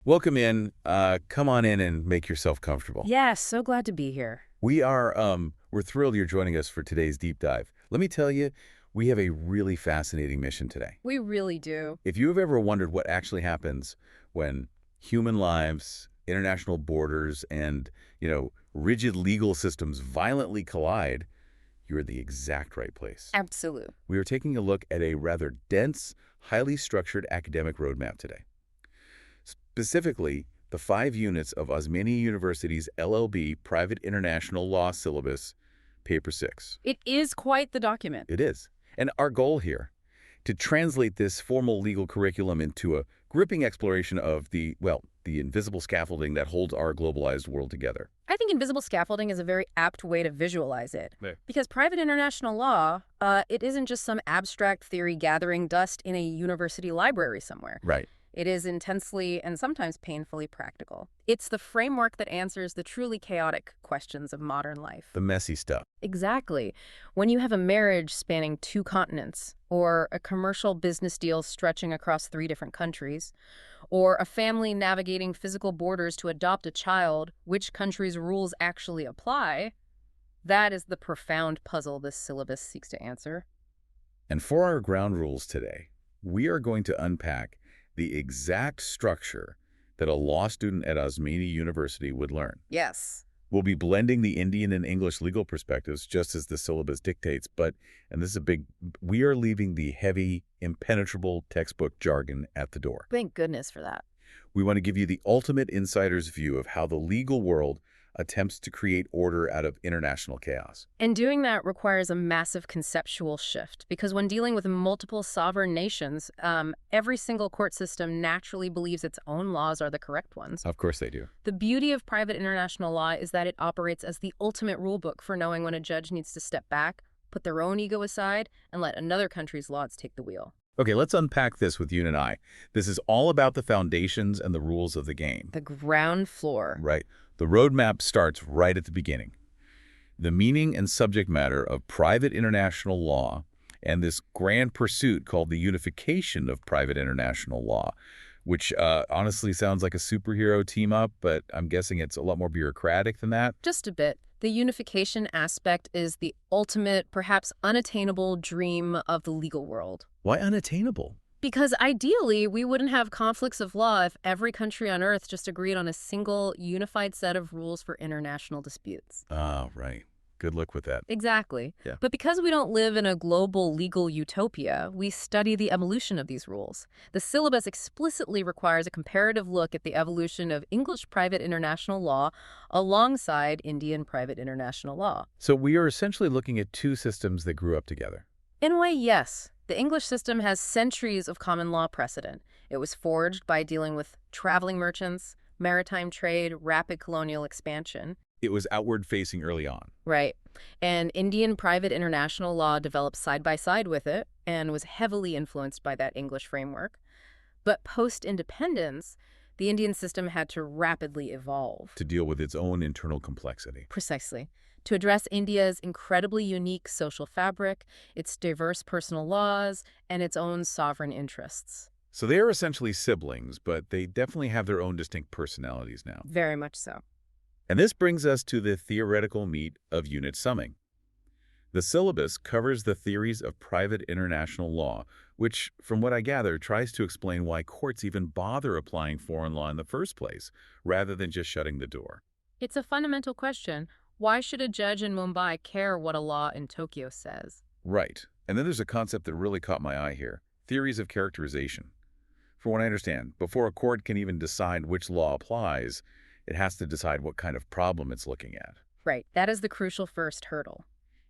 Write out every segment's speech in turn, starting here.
Welcome in. Come on in and make yourself comfortable. Yes, so glad to be here. We're thrilled you're joining us for today's deep dive. Let me tell you, we have a really fascinating mission today. We really do. If you have ever wondered what actually happens when human lives, international borders, and, rigid legal systems violently collide, you're in the exact right place. Absolute. We are taking a look at a rather dense, highly structured academic roadmap today. Specifically, the 5 units of Osmania University's LLB Private International Law Syllabus, Paper 6. It is quite the document. It is. And our goal here, to translate this formal legal curriculum into a gripping exploration of the invisible scaffolding that holds our globalized world together. I think invisible scaffolding is a very apt way to visualize it. Yeah. Because private international law, it isn't just some abstract theory gathering dust in a university library somewhere. Right. It is intensely and sometimes painfully practical. It's the framework that answers the truly chaotic questions of modern life. The messy stuff. Exactly. When you have a marriage spanning 2 continents, or a commercial business deal stretching across 3 different countries, or a family navigating physical borders to adopt a child, which country's rules actually apply, that is the profound puzzle this syllabus seeks to answer. And for our ground rules today, we are going to unpack the exact structure that a law student at Osmania University would learn. Yes. We'll be blending the Indian and English legal perspectives just as the syllabus dictates, and this is we are leaving the heavy, impenetrable textbook jargon at the door. Thank goodness for that. We want to give you the ultimate insider's view of how the legal world attempts to create order out of international chaos. And doing that requires a massive conceptual shift, because when dealing with multiple sovereign nations, every single court system naturally believes its own laws are the correct ones. Of course they do. The beauty of private international law is that it operates as the ultimate rule book for knowing when a judge needs to step back, put their own ego aside, and let another country's laws take the wheel. Okay, let's unpack this with you and I. This is all about the foundations and the rules of the game. The ground floor. Right. The roadmap starts right at the beginning. The meaning and subject matter of private international law and this grand pursuit called the unification of private international law, which honestly sounds like a superhero team-up, but I'm guessing it's a lot more bureaucratic than that. Just a bit. The unification aspect is the ultimate, perhaps unattainable dream of the legal world. Why unattainable? Because ideally, we wouldn't have conflicts of law if every country on Earth just agreed on a single, unified set of rules for international disputes. Ah, right. Good luck with that. Exactly. Yeah. But because we don't live in a global legal utopia, we study the evolution of these rules. The syllabus explicitly requires a comparative look at the evolution of English private international law alongside Indian private international law. So we are essentially looking at 2 systems that grew up together. In a way, yes. The English system has centuries of common law precedent. It was forged by dealing with traveling merchants, maritime trade, rapid colonial expansion. It was outward-facing early on. Right. And Indian private international law developed side by side with it and was heavily influenced by that English framework. But post-independence, the Indian system had to rapidly evolve. To deal with its own internal complexity. Precisely. To address India's incredibly unique social fabric, its diverse personal laws, and its own sovereign interests. So they are essentially siblings, but they definitely have their own distinct personalities now. Very much so. And this brings us to the theoretical meat of unit summing. The syllabus covers the theories of private international law, which, from what I gather, tries to explain why courts even bother applying foreign law in the first place, rather than just shutting the door. It's a fundamental question. Why should a judge in Mumbai care what a law in Tokyo says? Right. And then there's a concept that really caught my eye here, theories of characterization. From what I understand, before a court can even decide which law applies, it has to decide what kind of problem it's looking at. Right. That is the crucial first hurdle.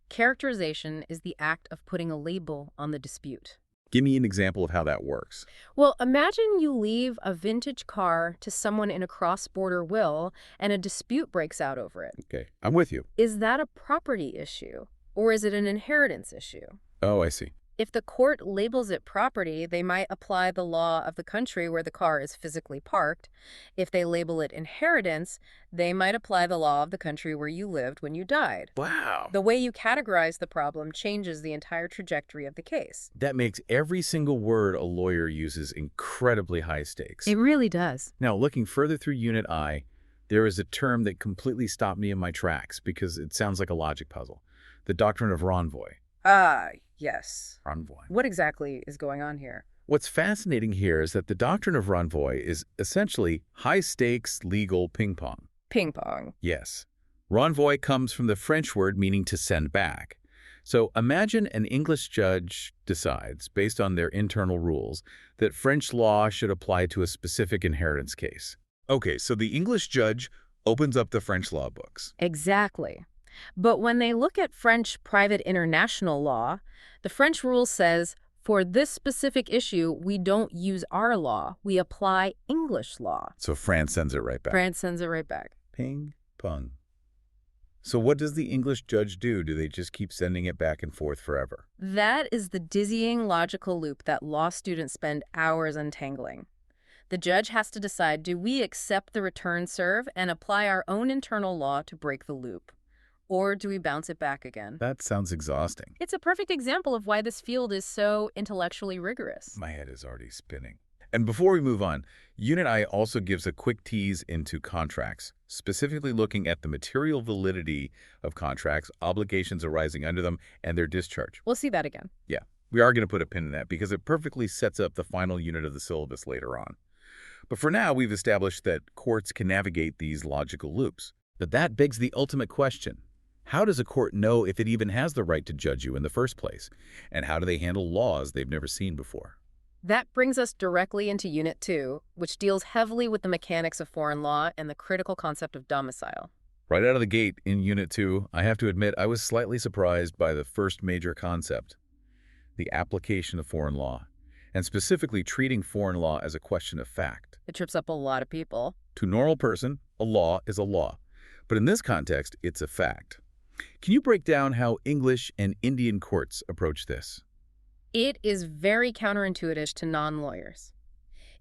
Characterization is the act of putting a label on the dispute. Give me an example of how that works. Well, imagine you leave a vintage car to someone in a cross-border will, and a dispute breaks out over it. Okay, I'm with you. Is that a property issue, or is it an inheritance issue? Oh, I see. If the court labels it property, they might apply the law of the country where the car is physically parked. If they label it inheritance, they might apply the law of the country where you lived when you died. Wow. The way you categorize the problem changes the entire trajectory of the case. That makes every single word a lawyer uses incredibly high stakes. It really does. Now, looking further through Unit I, there is a term that completely stopped me in my tracks because it sounds like a logic puzzle. The Doctrine of Renvoi. Ah, yes. Renvoi. What exactly is going on here? What's fascinating here is that the Doctrine of Renvoi is essentially high-stakes legal ping-pong. Ping pong. Yes. Renvoi comes from the French word meaning to send back. So imagine an English judge decides, based on their internal rules, that French law should apply to a specific inheritance case. Okay, so the English judge opens up the French law books. Exactly. But when they look at French private international law, the French rule says, for this specific issue, we don't use our law. We apply English law. So France sends it right back. France sends it right back. Ping pong. So what does the English judge do? Do they just keep sending it back and forth forever? That is the dizzying logical loop that law students spend hours untangling. The judge has to decide, do we accept the return serve and apply our own internal law to break the loop? Or do we bounce it back again? That sounds exhausting. It's a perfect example of why this field is so intellectually rigorous. My head is already spinning. And before we move on, Unit I also gives a quick tease into contracts, specifically looking at the material validity of contracts, obligations arising under them, and their discharge. We'll see that again. Yeah, we are going to put a pin in that because it perfectly sets up the final unit of the syllabus later on. But for now, we've established that courts can navigate these logical loops. But that begs the ultimate question. How does a court know if it even has the right to judge you in the first place? And how do they handle laws they've never seen before? That brings us directly into Unit 2, which deals heavily with the mechanics of foreign law and the critical concept of domicile. Right out of the gate in Unit 2, I have to admit I was slightly surprised by the first major concept, the application of foreign law, and specifically treating foreign law as a question of fact. It trips up a lot of people. To a normal person, a law is a law. But in this context, it's a fact. Can you break down how English and Indian courts approach this? It is very counterintuitive to non-lawyers.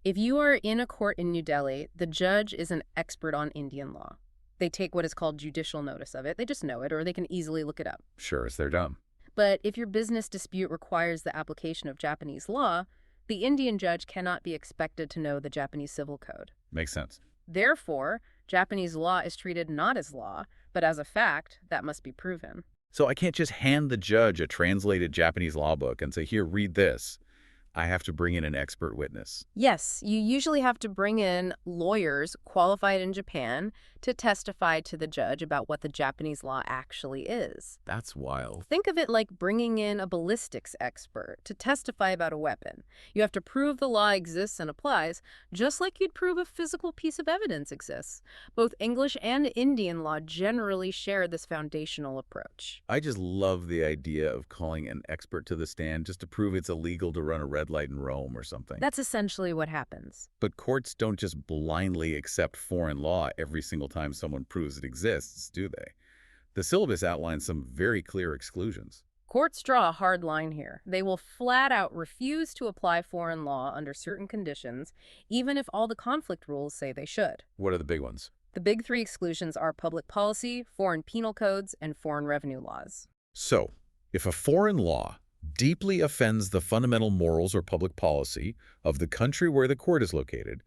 If you are in a court in New Delhi, the judge is an expert on Indian law. They take what is called judicial notice of it. They just know it, or they can easily look it up. Sure as they're dumb. But if your business dispute requires the application of Japanese law, the Indian judge cannot be expected to know the Japanese civil code. Makes sense. Therefore, Japanese law is treated not as law, but as a fact that must be proven. So I can't just hand the judge a translated Japanese law book and say, here, read this. I have to bring in an expert witness. Yes, you usually have to bring in lawyers qualified in Japan to testify to the judge about what the Japanese law actually is. That's wild. Think of it like bringing in a ballistics expert to testify about a weapon. You have to prove the law exists and applies, just like you'd prove a physical piece of evidence exists. Both English and Indian law generally share this foundational approach. I just love the idea of calling an expert to the stand just to prove it's illegal to run a red light in Rome or something. That's essentially what happens. But courts don't just blindly accept foreign law every single time someone proves it exists, do they? The syllabus outlines some very clear exclusions. Courts draw a hard line here. They will flat out refuse to apply foreign law under certain conditions, even if all the conflict rules say they should. What are the big ones? The big three exclusions are public policy, foreign penal codes, and foreign revenue laws. So, if a foreign law deeply offends the fundamental morals or public policy of the country where the court is located,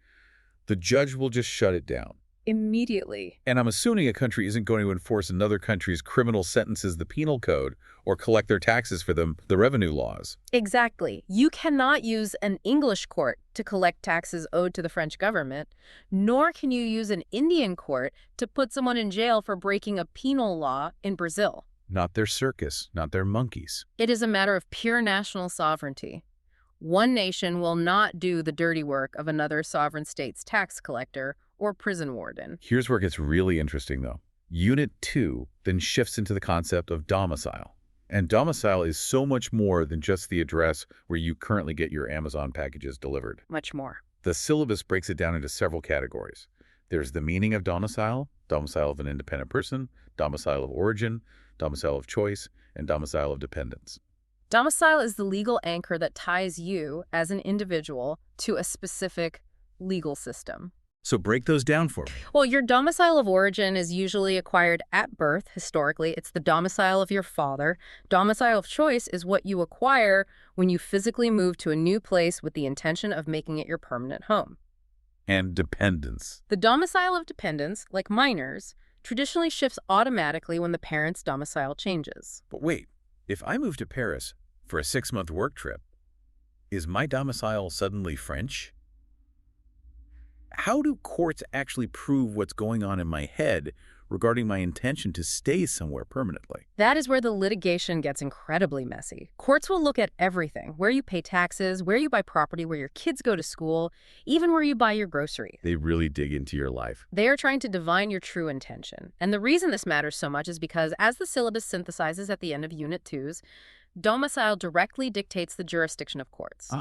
the judge will just shut it down. Immediately. And I'm assuming a country isn't going to enforce another country's criminal sentences, the penal code, or collect their taxes for them, the revenue laws. Exactly. You cannot use an English court to collect taxes owed to the French government, nor can you use an Indian court to put someone in jail for breaking a penal law in Brazil. Not their circus, not their monkeys. It is a matter of pure national sovereignty. One nation will not do the dirty work of another sovereign state's tax collector or prison warden. Here's where it gets really interesting, though. Unit 2 then shifts into the concept of domicile. And domicile is so much more than just the address where you currently get your Amazon packages delivered. Much more. The syllabus breaks it down into several categories. There's the meaning of domicile, domicile of an independent person, domicile of origin, domicile of choice, and domicile of dependence. Domicile is the legal anchor that ties you, as an individual, to a specific legal system. So break those down for me. Well, your domicile of origin is usually acquired at birth. Historically, it's the domicile of your father. Domicile of choice is what you acquire when you physically move to a new place with the intention of making it your permanent home. And dependence. The domicile of dependence, like minors, traditionally shifts automatically when the parent's domicile changes. But wait, if I move to Paris for a 6-month work trip, is my domicile suddenly French? How do courts actually prove what's going on in my head regarding my intention to stay somewhere permanently? That is where the litigation gets incredibly messy. Courts will look at everything: where you pay taxes, where you buy property, where your kids go to school, even where you buy your groceries. They really dig into your life. They are trying to divine your true intention. And the reason this matters so much is because, as the syllabus synthesizes at the end of Unit 2's, domicile directly dictates the jurisdiction of courts.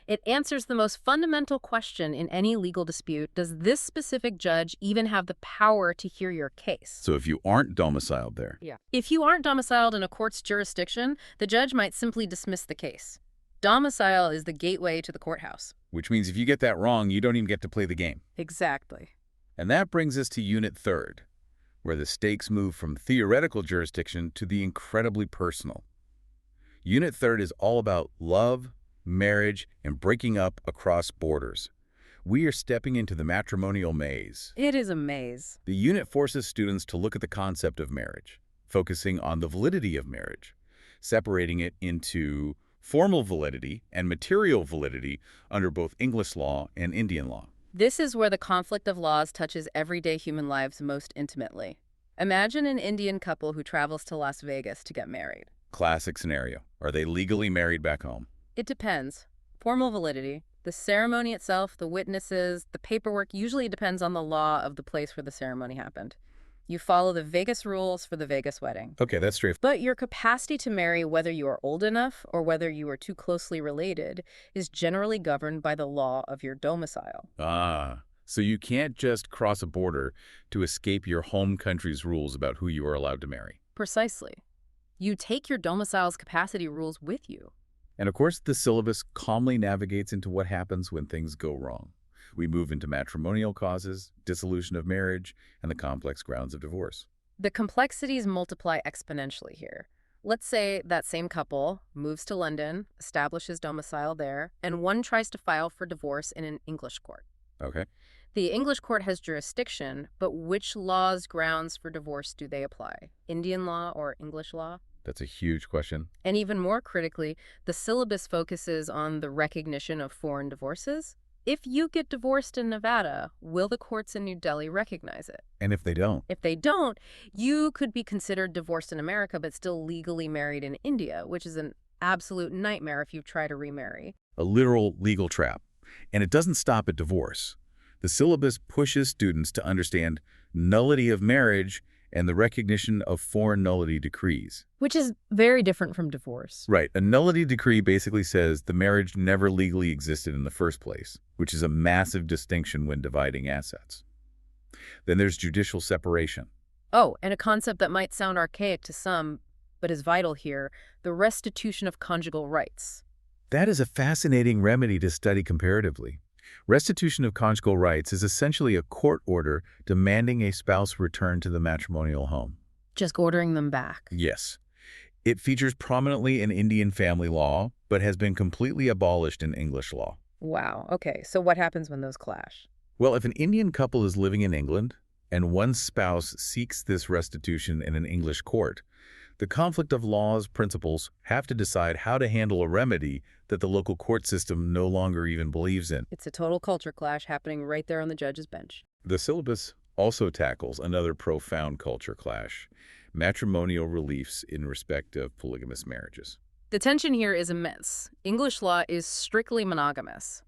It answers the most fundamental question in any legal dispute: does this specific judge even have the power to hear your case? So if you aren't domiciled there. If you aren't domiciled in a court's jurisdiction, the judge might simply dismiss the case. Domicile is the gateway to the courthouse. Which means if you get that wrong, you don't even get to play the game. Exactly. And that brings us to Unit 3rd, where the stakes move from theoretical jurisdiction to the incredibly personal. Unit 3rd is all about love, marriage, and breaking up across borders. We are stepping into the matrimonial maze. It is a maze. The unit forces students to look at the concept of marriage, focusing on the validity of marriage, separating it into formal validity and material validity under both English law and Indian law. This is where the conflict of laws touches everyday human lives most intimately. Imagine an Indian couple who travels to Las Vegas to get married. Classic scenario. Are they legally married back home? It depends. Formal validity, the ceremony itself, the witnesses, the paperwork usually depends on the law of the place where the ceremony happened. You follow the Vegas rules for the Vegas wedding. Okay, that's straightforward. But your capacity to marry, whether you are old enough or whether you are too closely related, is generally governed by the law of your domicile. So you can't just cross a border to escape your home country's rules about who you are allowed to marry. Precisely. You take your domicile's capacity rules with you. And of course, the syllabus calmly navigates into what happens when things go wrong. We move into matrimonial causes, dissolution of marriage, and the complex grounds of divorce. The complexities multiply exponentially here. Let's say that same couple moves to London, establishes domicile there, and one tries to file for divorce in an English court. Okay. The English court has jurisdiction, but which law's grounds for divorce do they apply? Indian law or English law? That's a huge question. And even more critically, the syllabus focuses on the recognition of foreign divorces. If you get divorced in Nevada, will the courts in New Delhi recognize it? And if they don't? If they don't, you could be considered divorced in America but still legally married in India, which is an absolute nightmare if you try to remarry. A literal legal trap. And it doesn't stop at divorce. The syllabus pushes students to understand nullity of marriage and the recognition of foreign nullity decrees. Which is very different from divorce. Right. A nullity decree basically says the marriage never legally existed in the first place, which is a massive distinction when dividing assets. Then there's judicial separation. Oh, and a concept that might sound archaic to some, but is vital here: the restitution of conjugal rights. That is a fascinating remedy to study comparatively. Restitution of conjugal rights is essentially a court order demanding a spouse return to the matrimonial home. Just ordering them back. Yes. It features prominently in Indian family law, but has been completely abolished in English law. Wow. Okay, so what happens when those clash? Well, if an Indian couple is living in England and one spouse seeks this restitution in an English court, the conflict of laws principals have to decide how to handle a remedy that the local court system no longer even believes in. It's a total culture clash happening right there on the judge's bench. The syllabus also tackles another profound culture clash: matrimonial reliefs in respect of polygamous marriages. The tension here is immense. English law is strictly monogamous.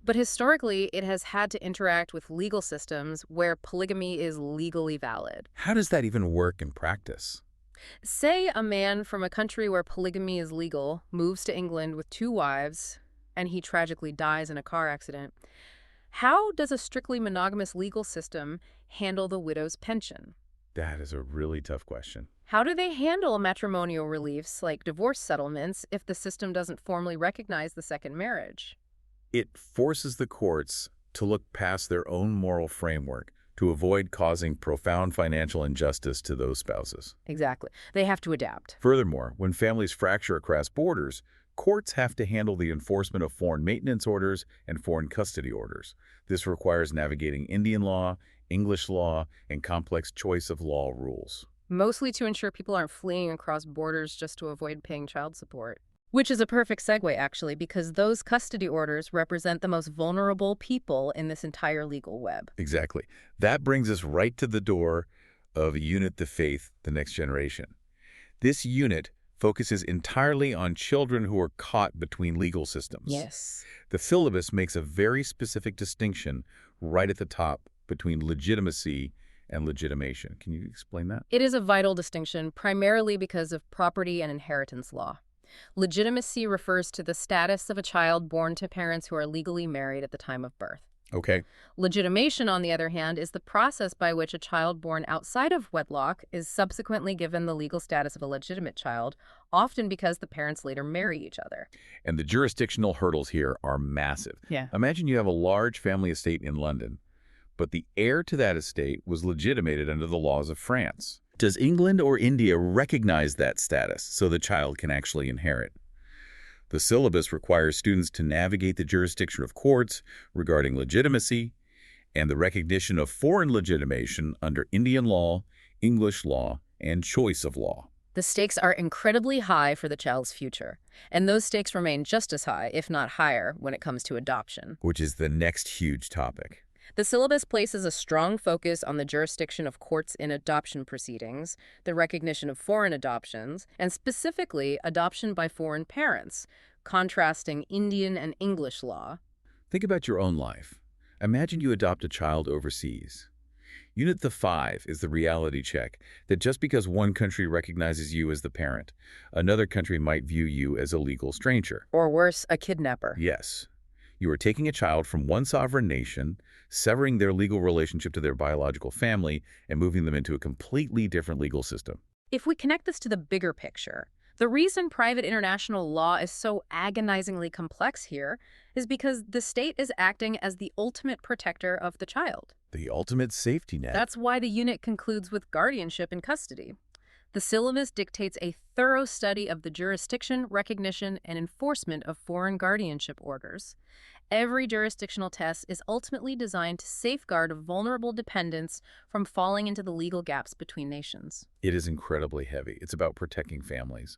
But historically, it has had to interact with legal systems where polygamy is legally valid. How does that even work in practice? Say a man from a country where polygamy is legal moves to England with 2 wives, and he tragically dies in a car accident. How does a strictly monogamous legal system handle the widow's pension? That is a really tough question. How do they handle matrimonial reliefs like divorce settlements if the system doesn't formally recognize the second marriage? It forces the courts to look past their own moral framework to avoid causing profound financial injustice to those spouses. Exactly. They have to adapt. Furthermore, when families fracture across borders, courts have to handle the enforcement of foreign maintenance orders and foreign custody orders. This requires navigating Indian law, English law, and complex choice of law rules. Mostly to ensure people aren't fleeing across borders just to avoid paying child support. Which is a perfect segue, actually, because those custody orders represent the most vulnerable people in this entire legal web. Exactly. That brings us right to the door of Unit the Faith, the Next Generation. This unit focuses entirely on children who are caught between legal systems. Yes. The syllabus makes a very specific distinction right at the top between legitimacy and legitimation. Can you explain that? It is a vital distinction, primarily because of property and inheritance law. Legitimacy refers to the status of a child born to parents who are legally married at the time of birth. Okay. Legitimation, on the other hand, is the process by which a child born outside of wedlock is subsequently given the legal status of a legitimate child, often because the parents later marry each other. And the jurisdictional hurdles here are massive. Yeah. Imagine you have a large family estate in London, but the heir to that estate was legitimated under the laws of France. Does England or India recognize that status so the child can actually inherit? The syllabus requires students to navigate the jurisdiction of courts regarding legitimacy and the recognition of foreign legitimation under Indian law, English law, and choice of law. The stakes are incredibly high for the child's future, and those stakes remain just as high, if not higher, when it comes to adoption. Which is the next huge topic. The syllabus places a strong focus on the jurisdiction of courts in adoption proceedings, the recognition of foreign adoptions, and specifically adoption by foreign parents, contrasting Indian and English law. Think about your own life. Imagine you adopt a child overseas. Unit the 5 is the reality check that just because one country recognizes you as the parent, another country might view you as a legal stranger. Or worse, a kidnapper. Yes. You are taking a child from one sovereign nation, severing their legal relationship to their biological family, and moving them into a completely different legal system. If we connect this to the bigger picture, the reason private international law is so agonizingly complex here is because the state is acting as the ultimate protector of the child. The ultimate safety net. That's why the unit concludes with guardianship and custody. The syllabus dictates a thorough study of the jurisdiction, recognition, and enforcement of foreign guardianship orders. Every jurisdictional test is ultimately designed to safeguard vulnerable dependents from falling into the legal gaps between nations. It is incredibly heavy. It's about protecting families.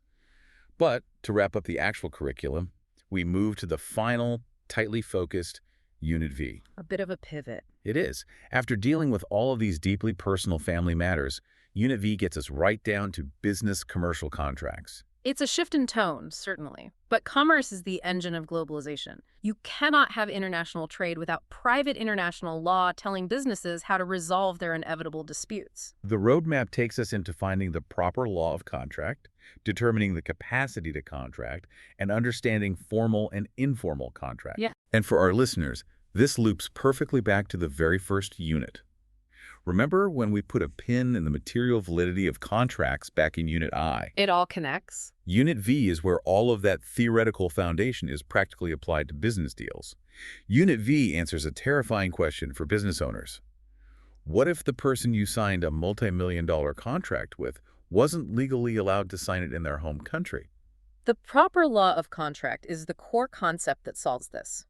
But to wrap up the actual curriculum, we move to the final, tightly focused Unit V. A bit of a pivot. It is. After dealing with all of these deeply personal family matters, Unit V gets us right down to business commercial contracts. It's a shift in tone, certainly. But commerce is the engine of globalization. You cannot have international trade without private international law telling businesses how to resolve their inevitable disputes. The roadmap takes us into finding the proper law of contract, determining the capacity to contract, and understanding formal and informal contract. Yeah. And for our listeners, this loops perfectly back to the very first unit. Remember when we put a pin in the material validity of contracts back in Unit I? It all connects. Unit V is where all of that theoretical foundation is practically applied to business deals. Unit V answers a terrifying question for business owners. What if the person you signed a multi-million-dollar contract with wasn't legally allowed to sign it in their home country? The proper law of contract is the core concept that solves this.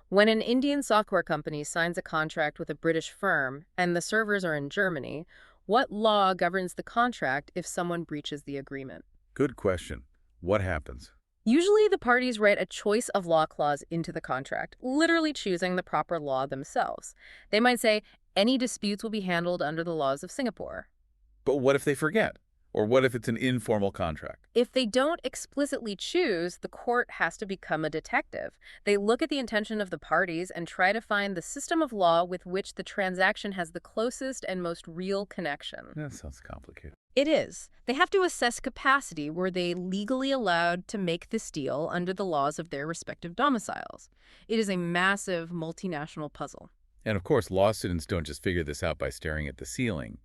When an Indian software company signs a contract with a British firm and the servers are in Germany, what law governs the contract if someone breaches the agreement? Good question. What happens? Usually the parties write a choice of law clause into the contract, literally choosing the proper law themselves. They might say, any disputes will be handled under the laws of Singapore. But what if they forget? Or what if it's an informal contract? If they don't explicitly choose, the court has to become a detective. They look at the intention of the parties and try to find the system of law with which the transaction has the closest and most real connection. That sounds complicated. It is. They have to assess capacity. Were they legally allowed to make this deal under the laws of their respective domiciles? It is a massive multinational puzzle. And of course, law students don't just figure this out by staring at the ceiling.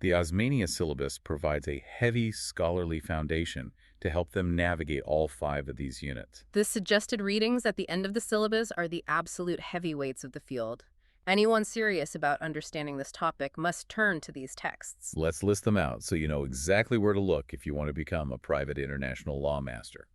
The Osmania syllabus provides a heavy scholarly foundation to help them navigate all 5 of these units. The suggested readings at the end of the syllabus are the absolute heavyweights of the field. Anyone serious about understanding this topic must turn to these texts. Let's list them out so you know exactly where to look if you want to become a private international law master.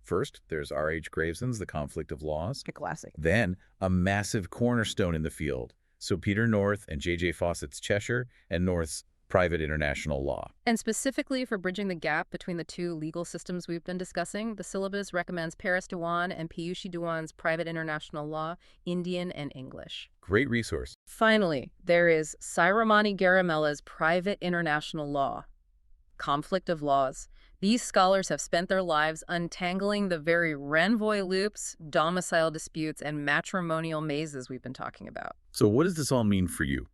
First, there's R.H. Graveson's The Conflict of Laws. A classic. Then, a massive cornerstone in the field, so Peter North and J.J. Fawcett's Cheshire and North's Private International Law. And specifically for bridging the gap between the 2 legal systems we've been discussing, the syllabus recommends Paris Dewan and Piyushi Dewan's Private International Law, Indian and English. Great resource. Finally, there is Siramani Garamella's Private International Law, Conflict of Laws. These scholars have spent their lives untangling the very Renvoi loops, domicile disputes, and matrimonial mazes we've been talking about. So what does this all mean for you?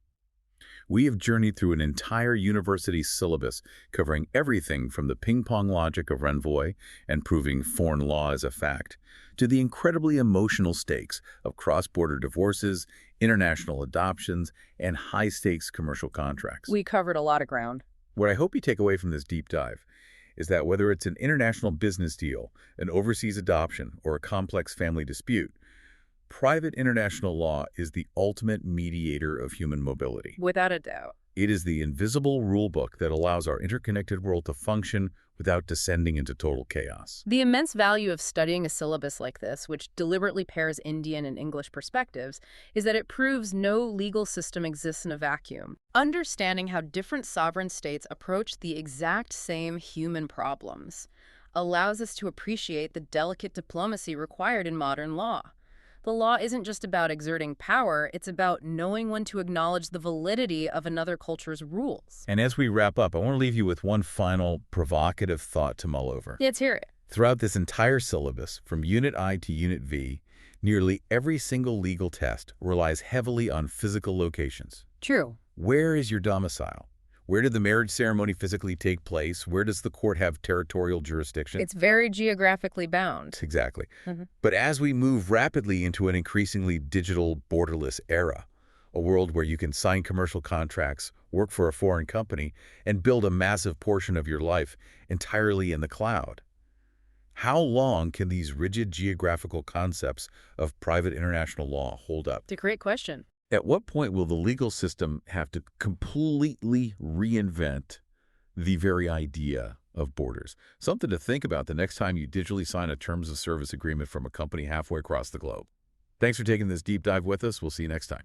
We have journeyed through an entire university syllabus covering everything from the ping-pong logic of Renvoi and proving foreign law as a fact, to the incredibly emotional stakes of cross-border divorces, international adoptions, and high-stakes commercial contracts. We covered a lot of ground. What I hope you take away from this deep dive is that whether it's an international business deal, an overseas adoption, or a complex family dispute, private international law is the ultimate mediator of human mobility. Without a doubt. It is the invisible rulebook that allows our interconnected world to function without descending into total chaos. The immense value of studying a syllabus like this, which deliberately pairs Indian and English perspectives, is that it proves no legal system exists in a vacuum. Understanding how different sovereign states approach the exact same human problems allows us to appreciate the delicate diplomacy required in modern law. The law isn't just about exerting power, it's about knowing when to acknowledge the validity of another culture's rules. And as we wrap up, I want to leave you with one final provocative thought to mull over. Let's hear it. Throughout this entire syllabus, from Unit I to Unit V, nearly every single legal test relies heavily on physical locations. True. Where is your domicile? Where did the marriage ceremony physically take place? Where does the court have territorial jurisdiction? It's very geographically bound. Exactly. But as we move rapidly into an increasingly digital, borderless era, a world where you can sign commercial contracts, work for a foreign company, and build a massive portion of your life entirely in the cloud, how long can these rigid geographical concepts of private international law hold up? It's a great question. At what point will the legal system have to completely reinvent the very idea of borders? Something to think about the next time you digitally sign a terms of service agreement from a company halfway across the globe. Thanks for taking this deep dive with us. We'll see you next time.